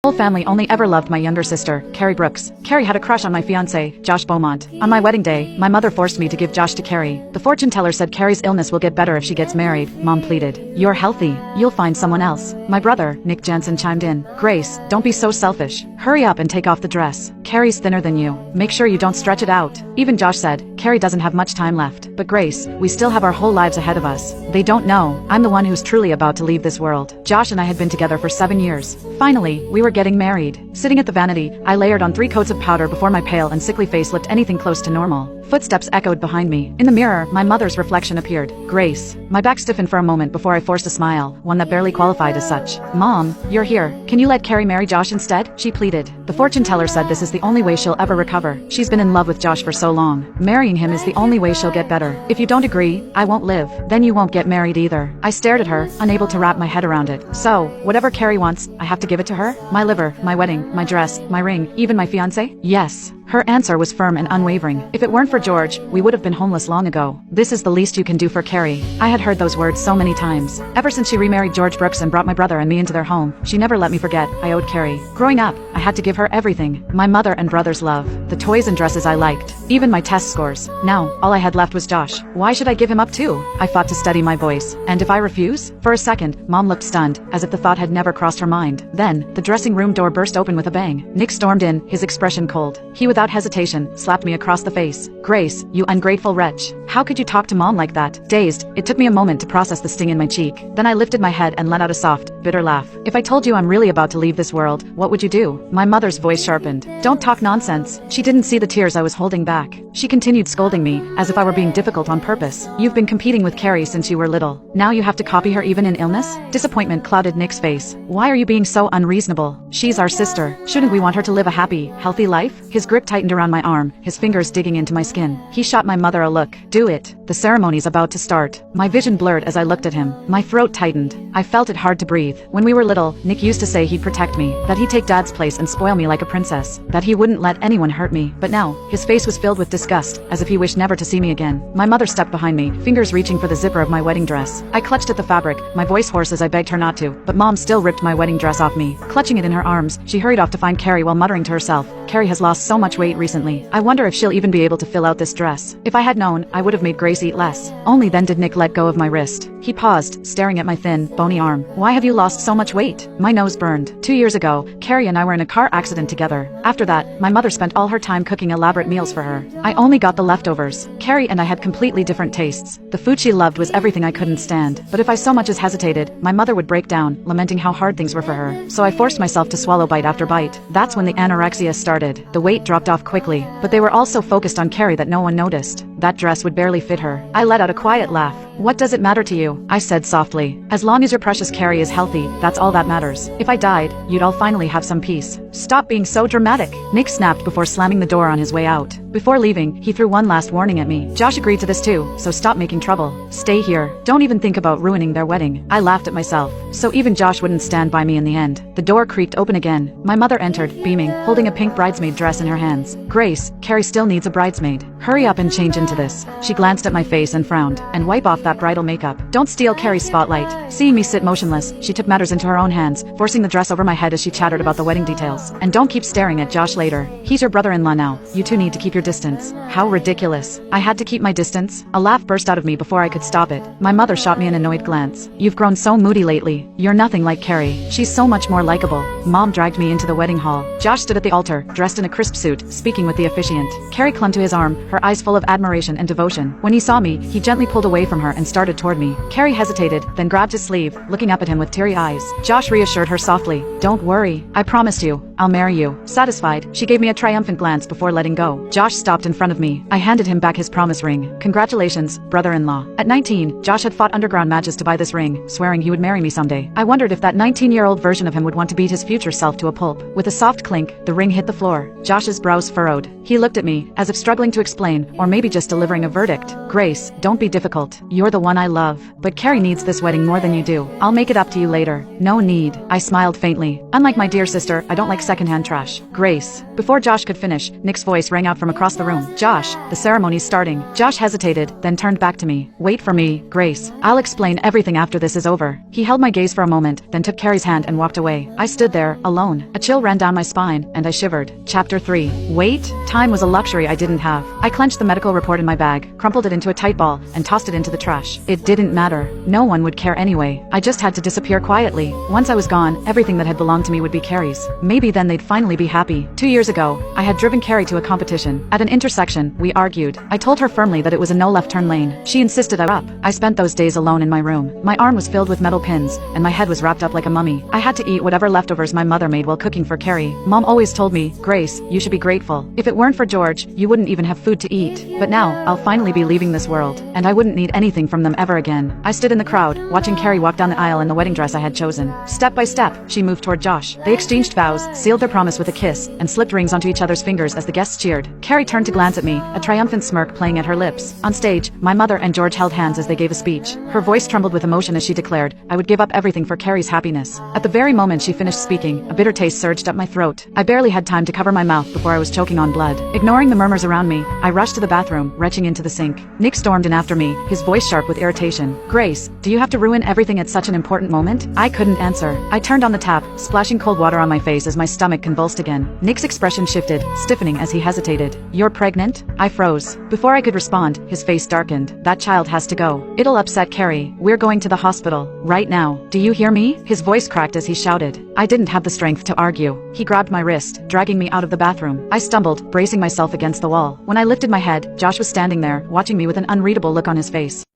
Whole family only ever loved my younger sister, Carrie Brooks. Carrie had a crush on my fiancé, Josh Beaumont. On my wedding day, my mother forced me to give Josh to Carrie. The fortune teller said Carrie's illness will get better if she gets married. Mom pleaded. You're healthy. You'll find someone else. My brother, Nick Jansen, chimed in. Grace, don't be so selfish. Hurry up and take off the dress. Carrie's thinner than you. Make sure you don't stretch it out. Even Josh said, Carrie doesn't have much time left. But Grace, we still have our whole lives ahead of us. They don't know. I'm the one who's truly about to leave this world. Josh and I had been together for 7 years. Finally, we were getting married. Sitting at the vanity, I layered on 3 coats of powder before my pale and sickly face looked anything close to normal. Footsteps echoed behind me. In the mirror, my mother's reflection appeared. Grace. My back stiffened for a moment before I forced a smile, one that barely qualified as such. Mom, you're here. Can you let Carrie marry Josh instead? She pleaded. The fortune teller said this is the only way she'll ever recover. She's been in love with Josh for so long. Marrying him is the only way she'll get better. If you don't agree, I won't live. Then you won't get married either. I stared at her, unable to wrap my head around it. So, whatever Carrie wants, I have to give it to her? My liver, my wedding, my dress, my ring, even my fiancé? Yes. Her answer was firm and unwavering. If it weren't for George, we would have been homeless long ago. This is the least you can do for Carrie. I had heard those words so many times. Ever since she remarried George Brooks and brought my brother and me into their home, she never let me forget I owed Carrie. Growing up, I had to give her everything. My mother and brother's love, the toys and dresses I liked, even my test scores. Now, all I had left was Josh. Why should I give him up too? I fought to steady my voice. And if I refuse? For a second, Mom looked stunned, as if the thought had never crossed her mind. Then, the dressing room door burst open with a bang. Nick stormed in, his expression cold. He without hesitation, slapped me across the face. Grace, you ungrateful wretch. How could you talk to Mom like that? Dazed, it took me a moment to process the sting in my cheek. Then I lifted my head and let out a soft, bitter laugh. If I told you I'm really about to leave this world, what would you do? My mother's voice sharpened. Don't talk nonsense. She didn't see the tears I was holding back. She continued scolding me, as if I were being difficult on purpose. You've been competing with Carrie since you were little. Now you have to copy her even in illness? Disappointment clouded Nick's face. Why are you being so unreasonable? She's our sister. Shouldn't we want her to live a happy, healthy life? His grip tightened around my arm, his fingers digging into my skin. He shot my mother a look. Do it. The ceremony's about to start. My vision blurred as I looked at him. My throat tightened. I felt it hard to breathe. When we were little, Nick used to say he'd protect me, that he'd take Dad's place and spoil me like a princess, that he wouldn't let anyone hurt me. But now, his face was filled with disgust, as if he wished never to see me again. My mother stepped behind me, fingers reaching for the zipper of my wedding dress. I clutched at the fabric, my voice hoarse as I begged her not to, but Mom still ripped my wedding dress off me. Clutching it in her arms, she hurried off to find Carrie while muttering to herself, Carrie has lost so much weight recently. I wonder if she'll even be able to fill out this dress. If I had known, I would have made Grace eat less. Only then did Nick let go of my wrist. He paused, staring at my thin, bony arm. Why have you lost so much weight? My nose burned. 2 years ago, Carrie and I were in a car accident together. After that, my mother spent all her time cooking elaborate meals for her. I only got the leftovers. Carrie and I had completely different tastes. The food she loved was everything I couldn't stand. But if I so much as hesitated, my mother would break down, lamenting how hard things were for her. So I forced myself to swallow bite after bite. That's when the anorexia started. The weight dropped off quickly, but they were all so focused on Carrie that no one noticed. That dress would barely fit her. I let out a quiet laugh. What does it matter to you? I said softly. As long as your precious Carrie is healthy, that's all that matters. If I died, you'd all finally have some peace. Stop being so dramatic. Nick snapped before slamming the door on his way out. Before leaving, he threw one last warning at me. Josh agreed to this too, so stop making trouble. Stay here. Don't even think about ruining their wedding. I laughed at myself. So even Josh wouldn't stand by me in the end. The door creaked open again. My mother entered, beaming, holding a pink bridesmaid dress in her hands. Grace, Carrie still needs a bridesmaid. Hurry up and change into this. She glanced at my face and frowned. And wipe off that bridal makeup. Don't steal Carrie's spotlight. Seeing me sit motionless, she took matters into her own hands, forcing the dress over my head as she chattered about the wedding details. And don't keep staring at Josh later. He's your brother-in-law now. You two need to keep your distance. How ridiculous. I had to keep my distance. A laugh burst out of me before I could stop it. My mother shot me an annoyed glance. You've grown so moody lately. You're nothing like Carrie. She's so much more likable. Mom dragged me into the wedding hall. Josh stood at the altar, dressed in a crisp suit, speaking with the officiant. Carrie clung to his arm, her eyes full of admiration and devotion. When he saw me, he gently pulled away from her and started toward me. Carrie hesitated, then grabbed his sleeve, looking up at him with teary eyes. Josh reassured her softly. Don't worry. I promised you. I'll marry you. Satisfied, she gave me a triumphant glance before letting go. Josh stopped in front of me. I handed him back his promise ring. Congratulations, brother-in-law. At 19, Josh had fought underground matches to buy this ring, swearing he would marry me someday. I wondered if that 19-year-old version of him would want to beat his future self to a pulp. With a soft clink, the ring hit the floor. Josh's brows furrowed. He looked at me, as if struggling to explain, or maybe just delivering a verdict. Grace, don't be difficult. You're the one I love. But Carrie needs this wedding more than you do. I'll make it up to you later. No need. I smiled faintly. Unlike my dear sister, I don't like secondhand trash. Grace. Before Josh could finish, Nick's voice rang out from across the room. Josh, the ceremony's starting. Josh hesitated, then turned back to me. Wait for me, Grace. I'll explain everything after this is over. He held my gaze for a moment, then took Carrie's hand and walked away. I stood there, alone. A chill ran down my spine, and I shivered. Chapter 3. Wait? Time was a luxury I didn't have. I clenched the medical report in my bag, crumpled it into a tight ball, and tossed it into the trash. It didn't matter. No one would care anyway. I just had to disappear quietly. Once I was gone, everything that had belonged to me would be Carrie's. Maybe then they'd finally be happy. 2 years ago, I had driven Carrie to a competition. At an intersection, we argued. I told her firmly that it was a no left turn lane. She insisted I up. I spent those days alone in my room. My arm was filled with metal pins, and my head was wrapped up like a mummy. I had to eat whatever leftovers my mother made while cooking for Carrie. Mom always told me, Grace, you should be grateful. If it weren't for George, you wouldn't even have food to eat. But now, I'll finally be leaving this world, and I wouldn't need anything from them ever again. I stood in the crowd, watching Carrie walk down the aisle in the wedding dress I had chosen. Step by step, she moved toward Josh. They exchanged vows, sealed their promise with a kiss, and slipped rings onto each other's fingers as the guests cheered. Carrie turned to glance at me, a triumphant smirk playing at her lips. On stage, my mother and George held hands as they gave a speech. Her voice trembled with emotion as she declared, I would give up everything for Carrie's happiness. At the very moment she finished speaking, a bitter taste surged up my throat. I barely had time to cover my mouth before I was choking on blood. Ignoring the murmurs around me, I rushed to the bathroom, retching into the sink. Nick stormed in after me, his voice sharp with irritation. Grace, do you have to ruin everything at such an important moment? I couldn't answer. I turned on the tap, splashing cold water on my face as my stomach convulsed again. Nick's expression shifted, stiffening as he hesitated. You're pregnant? I froze. Before I could respond, his face darkened. That child has to go. It'll upset Carrie. We're going to the hospital. Right now. Do you hear me? His voice cracked as he shouted. I didn't have the strength to argue. He grabbed my wrist, dragging me out of the bathroom. I stumbled, bracing myself against the wall. When I lifted my head, Josh was standing there, watching me with an unreadable look on his face.